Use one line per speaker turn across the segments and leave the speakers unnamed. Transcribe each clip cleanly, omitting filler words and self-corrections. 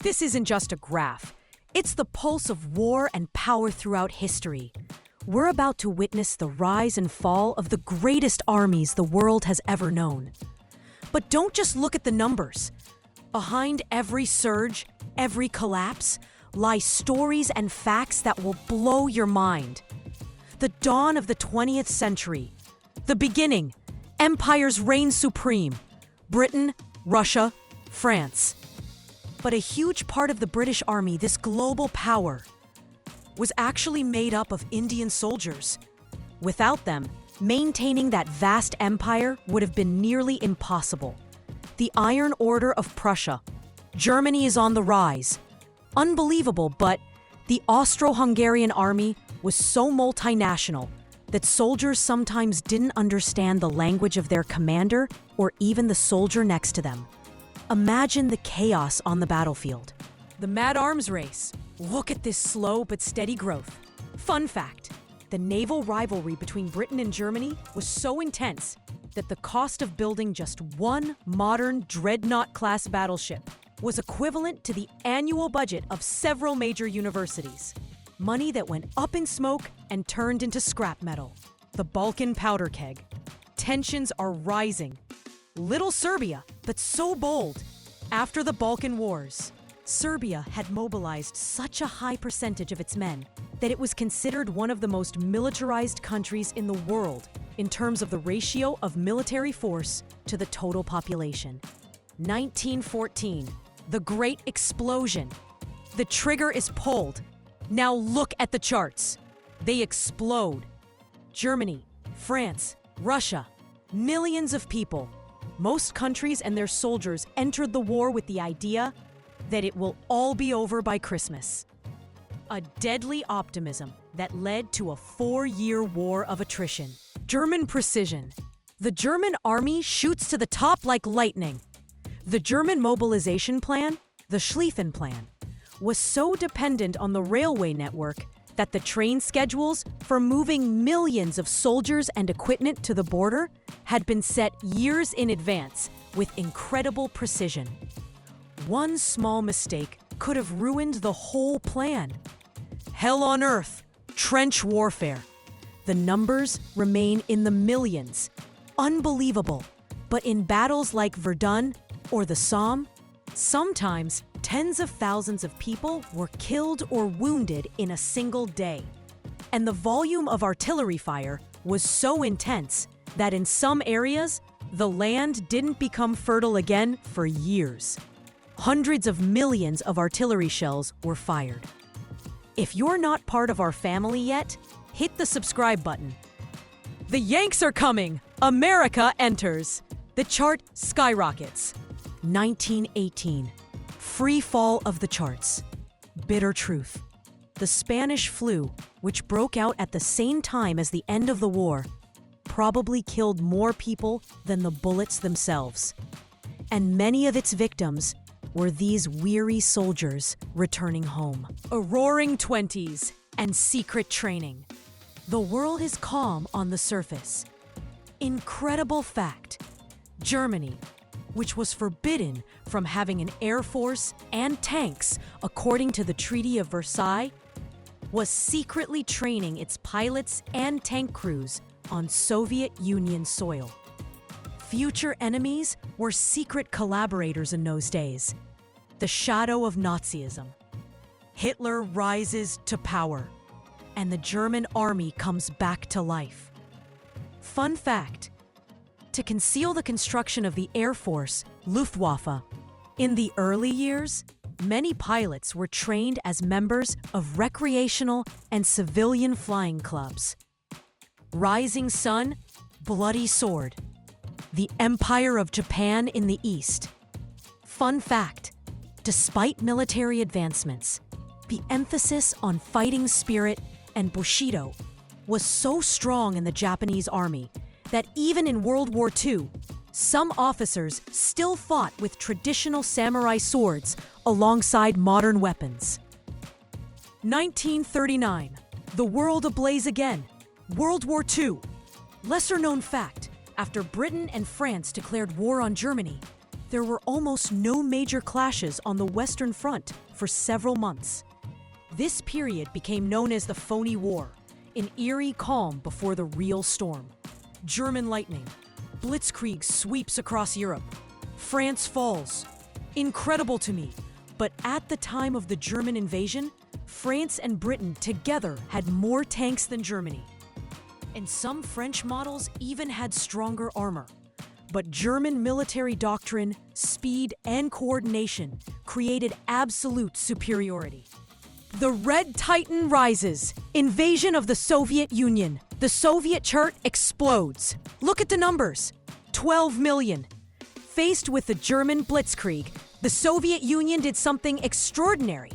This isn't just a graph. It's the pulse of war and power throughout history. We're about to witness the rise and fall of the greatest armies the world has ever known. But don't just look at the numbers. Behind every surge, every collapse, lie stories and facts that will blow your mind. The dawn of the 20th century. The beginning. Empires reigned supreme. Britain, Russia, France. But a huge part of the British Army, this global power, was actually made up of Indian soldiers. Without them, maintaining that vast empire would have been nearly impossible. The Iron Order of Prussia. Germany is on the rise. Unbelievable, but the Austro-Hungarian army was so multinational that soldiers sometimes didn't understand the language of their commander or even the soldier next to them. Imagine the chaos on the battlefield. The mad arms race. Look at this slow but steady growth. Fun fact, the naval rivalry between Britain and Germany was so intense that the cost of building just one modern dreadnought-class battleship was equivalent to the annual budget of several major universities. Money that went up in smoke and turned into scrap metal. The Balkan powder keg. Tensions are rising. Little Serbia, but so bold. After the Balkan Wars, Serbia had mobilized such a high percentage of its men that it was considered one of the most militarized countries in the world in terms of the ratio of military force to the total population. 1914, the Great Explosion. The trigger is pulled. Now look at the charts. They explode. Germany, France, Russia, millions of people. Most countries and their soldiers entered the war with the idea that it will all be over by Christmas. A deadly optimism that led to a 4-year war of attrition. German precision. The German army shoots to the top like lightning. The German mobilization plan, the Schlieffen Plan, was so dependent on the railway network that the train schedules for moving millions of soldiers and equipment to the border had been set years in advance with incredible precision. One small mistake could have ruined the whole plan. Hell on earth, trench warfare. The numbers remain in the millions. Unbelievable. But in battles like Verdun or the Somme, sometimes tens of thousands of people were killed or wounded in a single day. And the volume of artillery fire was so intense that in some areas, the land didn't become fertile again for years. Hundreds of millions of artillery shells were fired. If you're not part of our family yet, hit the subscribe button. The Yanks are coming! America enters! The chart skyrockets. 1918. Free fall of the charts. Bitter truth. The Spanish flu, which broke out at the same time as the end of the war, probably killed more people than the bullets themselves. And many of its victims were these weary soldiers returning home. A roaring 20s and secret training. The world is calm on the surface. Incredible fact. Germany, which was forbidden from having an air force and tanks according to the Treaty of Versailles, was secretly training its pilots and tank crews on Soviet Union soil. Future enemies were secret collaborators in those days. The shadow of Nazism. Hitler rises to power, and the German army comes back to life. Fun fact. To conceal the construction of the Air Force, Luftwaffe, in the early years, many pilots were trained as members of recreational and civilian flying clubs. Rising Sun, Bloody Sword. The Empire of Japan in the East. Fun fact, despite military advancements, the emphasis on fighting spirit and Bushido was so strong in the Japanese army that even in World War II, some officers still fought with traditional samurai swords alongside modern weapons. 1939, the world ablaze again. World War II. Lesser known fact, after Britain and France declared war on Germany, There were almost no major clashes on the Western Front for several months. This period became known as the Phony War, an eerie calm before the real storm. German lightning, blitzkrieg sweeps across Europe. France falls. Incredible to me, but at the time of the German invasion, France and Britain together had more tanks than Germany. And some French models even had stronger armor. But German military doctrine, speed, and coordination created absolute superiority. The Red Titan rises. Invasion of the Soviet Union. The Soviet chart explodes. Look at the numbers. 12 million. Faced with the German blitzkrieg, the Soviet Union did something extraordinary.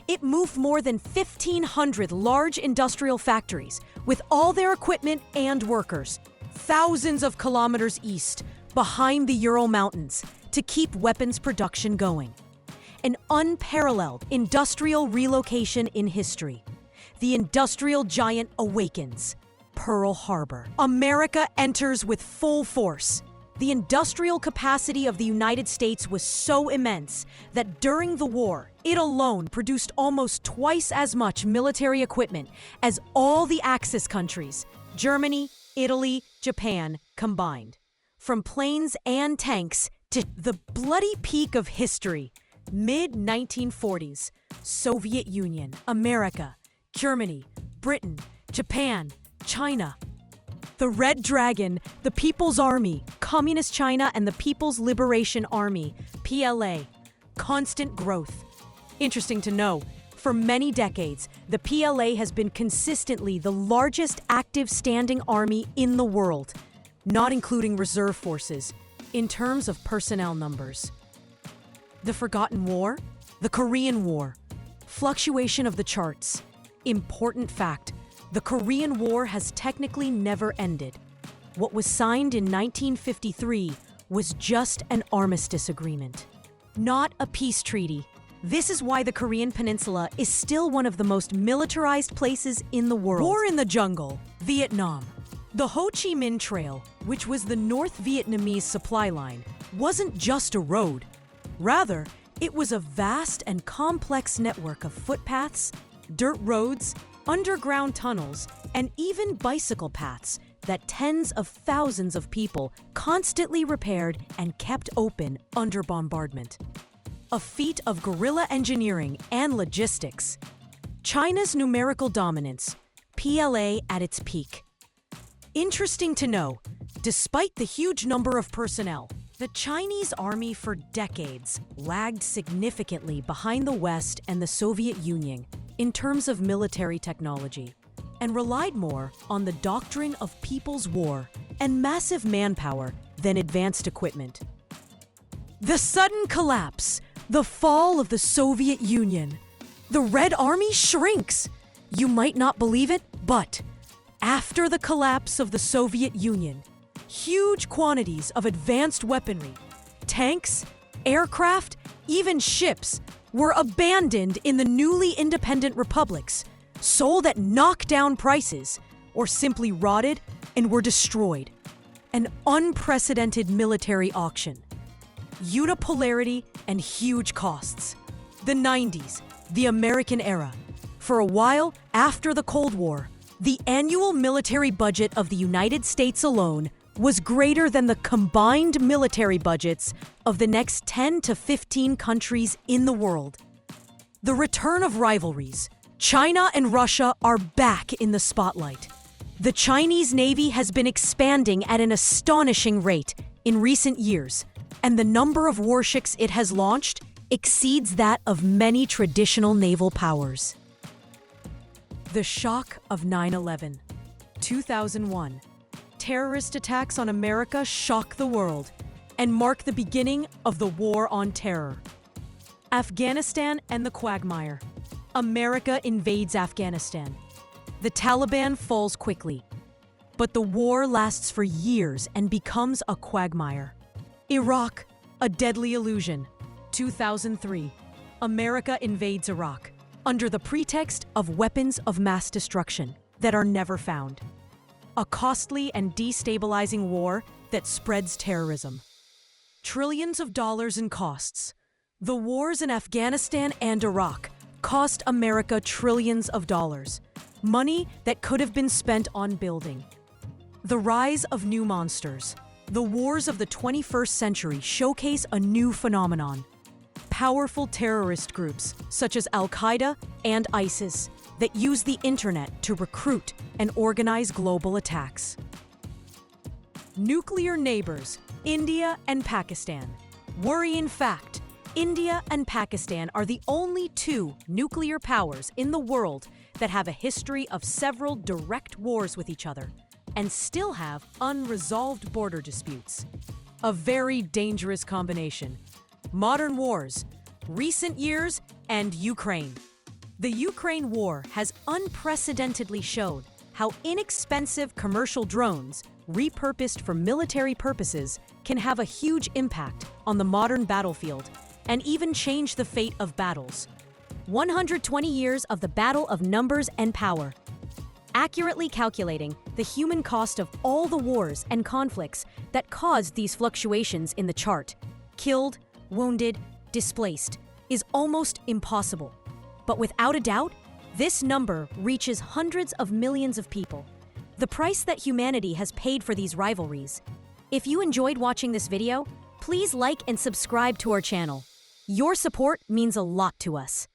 It moved more than 1,500 large industrial factories with all their equipment and workers, thousands of kilometers east, behind the Ural Mountains, to keep weapons production going. An unparalleled industrial relocation in history. The industrial giant awakens. Pearl Harbor. America enters with full force. The industrial capacity of the United States was so immense that during the war, it alone produced almost twice as much military equipment as all the Axis countries, Germany, Italy, Japan combined. From planes and tanks to the bloody peak of history, mid-1940s, Soviet Union, America, Germany, Britain, Japan, China. The Red Dragon, the People's Army, Communist China, and the People's Liberation Army, PLA. Constant growth. Interesting to know, for many decades, the PLA has been consistently the largest active standing army in the world, not including reserve forces, in terms of personnel numbers. The Forgotten War, the Korean War, fluctuation of the charts. Important fact, the Korean War has technically never ended. What was signed in 1953 was just an armistice agreement, not a peace treaty. This is why the Korean Peninsula is still one of the most militarized places in the world. War in the jungle, Vietnam. The Ho Chi Minh Trail, which was the North Vietnamese supply line, wasn't just a road. Rather, it was a vast and complex network of footpaths, dirt roads, underground tunnels, and even bicycle paths that tens of thousands of people constantly repaired and kept open under bombardment. A feat of guerrilla engineering and logistics. China's numerical dominance, PLA at its peak. Interesting to know, despite the huge number of personnel, the Chinese army for decades lagged significantly behind the West and the Soviet Union in terms of military technology, and relied more on the doctrine of people's war and massive manpower than advanced equipment. The sudden collapse, the fall of the Soviet Union. The Red Army shrinks. You might not believe it, but after the collapse of the Soviet Union, huge quantities of advanced weaponry, tanks, aircraft, even ships were abandoned in the newly independent republics, sold at knockdown prices, or simply rotted and were destroyed. An unprecedented military auction. Unipolarity and huge costs. The 90s, the American era. For a while after the Cold War, the annual military budget of the United States alone was greater than the combined military budgets of the next 10 to 15 countries in the world. The return of rivalries. China and Russia are back in the spotlight. The Chinese Navy has been expanding at an astonishing rate in recent years, and the number of warships it has launched exceeds that of many traditional naval powers. The shock of 9/11, 2001. Terrorist attacks on America shock the world and mark the beginning of the war on terror. Afghanistan and the quagmire. America invades Afghanistan. The Taliban falls quickly, but the war lasts for years and becomes a quagmire. Iraq, a deadly illusion. 2003. America invades Iraq under the pretext of weapons of mass destruction that are never found. A costly and destabilizing war that spreads terrorism. Trillions of dollars in costs. The wars in Afghanistan and Iraq cost America trillions of dollars. Money that could have been spent on building. The rise of new monsters. The wars of the 21st century showcase a new phenomenon. Powerful terrorist groups, such as Al-Qaeda and ISIS, that use the internet to recruit and organize global attacks. Nuclear neighbors, India and Pakistan. Worrying fact, India and Pakistan are the only two nuclear powers in the world that have a history of several direct wars with each other and still have unresolved border disputes. A very dangerous combination. Modern wars, recent years, and Ukraine. The Ukraine war has unprecedentedly shown how inexpensive commercial drones, repurposed for military purposes, can have a huge impact on the modern battlefield and even change the fate of battles. 120 years of the battle of numbers and power. Accurately calculating the human cost of all the wars and conflicts that caused these fluctuations in the chart, killed, wounded, displaced, is almost impossible. But without a doubt, this number reaches hundreds of millions of people. The price that humanity has paid for these rivalries. If you enjoyed watching this video, please like and subscribe to our channel. Your support means a lot to us.